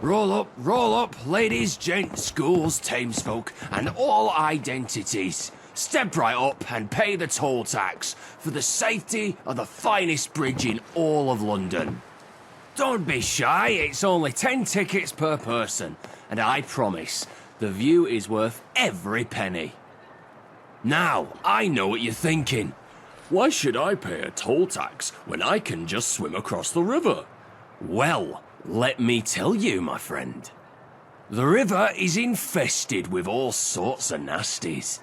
roll up, ladies, gents, schools, Thamesfolk, and all identities. Step right up and pay the toll tax for the safety of the finest bridge in all of London. Don't be shy, it's only 10 tickets per person, and I promise, the view is worth every penny. Now, I know what you're thinking. Why should I pay a toll tax when I can just swim across the river? Well, let me tell you, my friend. The river is infested with all sorts of nasties.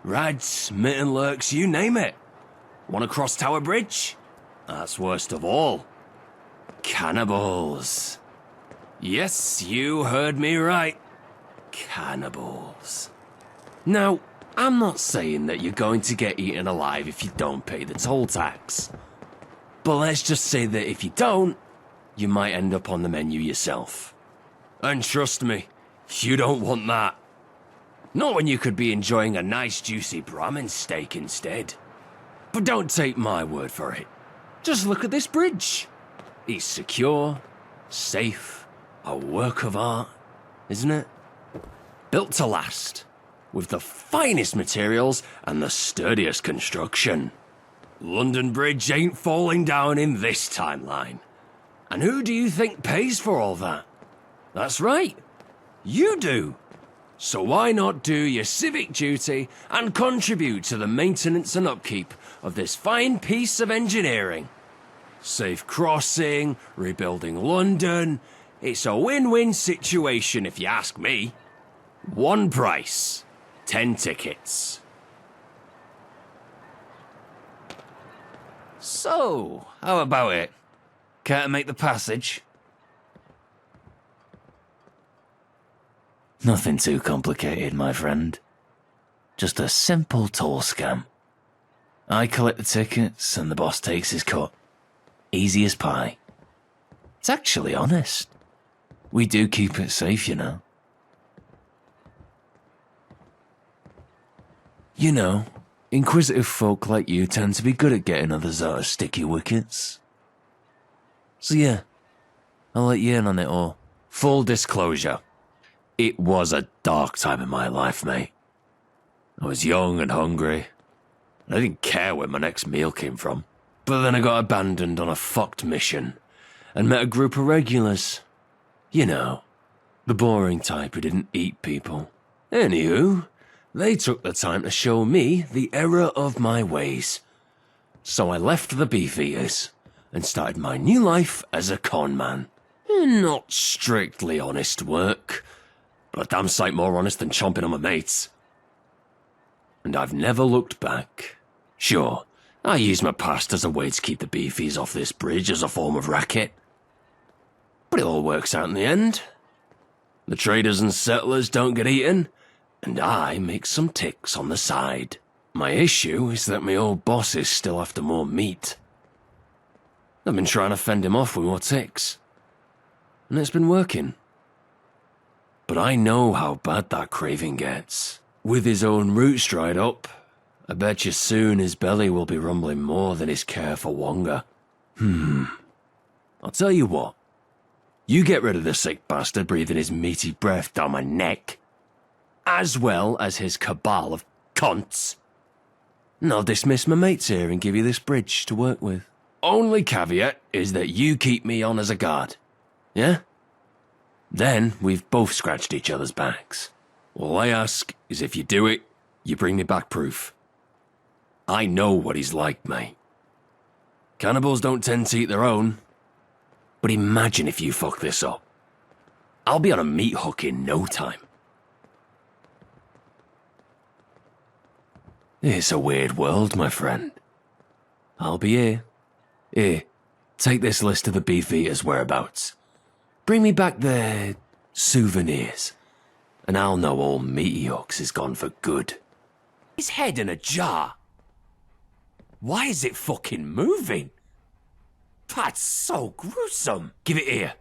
Rads, mirelurks, you name it. Want to cross Tower Bridge? That's worst of all. Cannibals. Yes, you heard me right. Cannibals. Now, I'm not saying that you're going to get eaten alive if you don't pay the toll tax. But let's just say that if you don't, you might end up on the menu yourself. And trust me, you don't want that. Not when you could be enjoying a nice juicy Brahmin steak instead. But don't take my word for it. Just look at this bridge. It's secure, safe, a work of art, isn't it? Built to last, with the finest materials and the sturdiest construction. London Bridge ain't falling down in this timeline. And who do you think pays for all that? That's right, you do. So why not do your civic duty and contribute to the maintenance and upkeep of this fine piece of engineering? Safe crossing, rebuilding London. It's a win-win situation if you ask me. One price, 10 tickets. So, how about it? Care to make the passage? Nothing too complicated, my friend. Just a simple toll scam. I collect the tickets and the boss takes his cut. Easy as pie. It's actually honest. We do keep it safe, you know. You know, inquisitive folk like you tend to be good at getting others out of sticky wickets. So yeah, I'll let you in on it all. Full disclosure. It was a dark time in my life, mate. I was young and hungry, and I didn't care where my next meal came from. But then I got abandoned on a fucked mission, and met a group of regulars. You know, the boring type who didn't eat people. Anywho, they took the time to show me the error of my ways. So I left the Beefeaters, and started my new life as a con man. Not strictly honest work, but a damn sight more honest than chomping on my mates. And I've never looked back. Sure, I used my past as a way to keep the Beefies off this bridge as a form of racket. But it all works out in the end. The traders and settlers don't get eaten, and I make some ticks on the side. My issue is that my old boss is still after more meat. I've been trying to fend him off with more ticks, and it's been working. But I know how bad that craving gets. With his own roots dried up, I bet you soon his belly will be rumbling more than his care for Wonga. I'll tell you what. You get rid of the sick bastard breathing his meaty breath down my neck, as well as his cabal of cunts. And I'll dismiss my mates here and give you this bridge to work with. Only caveat is that you keep me on as a guard. Yeah? Then we've both scratched each other's backs. All I ask is if you do it, you bring me back proof. I know what he's like, mate. Cannibals don't tend to eat their own. But imagine if you fuck this up. I'll be on a meat hook in no time. It's a weird world, my friend. I'll be here. Here, take this list of the Beefeaters' whereabouts. Bring me back their souvenirs, and I'll know old Meaty Hooks is gone for good. His head in a jar. Why is it fucking moving? That's so gruesome. Give it here.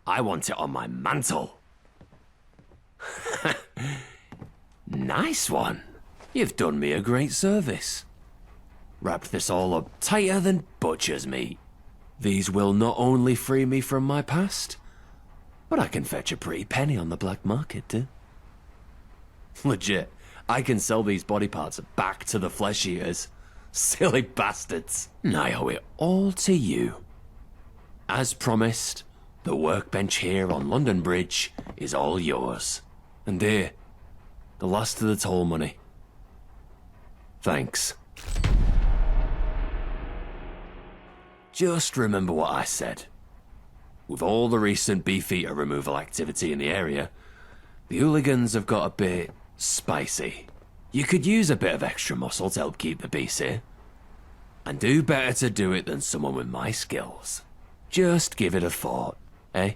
I want it on my mantle. Nice one. You've done me a great service. Wrapped this all up tighter than butcher's meat. These will not only free me from my past, But I can fetch a pretty penny on the black market, too. Legit, I can sell these body parts back to the flesh eaters. Silly bastards. I owe it all to you. As promised, the workbench here on London Bridge is all yours. And here, the last of the toll money. Thanks. Just remember what I said. With all the recent Beefeater removal activity in the area, the hooligans have got a bit spicy. You could use a bit of extra muscle to help keep the beast here. And do better to do it than someone with my skills. Just give it a thought, eh?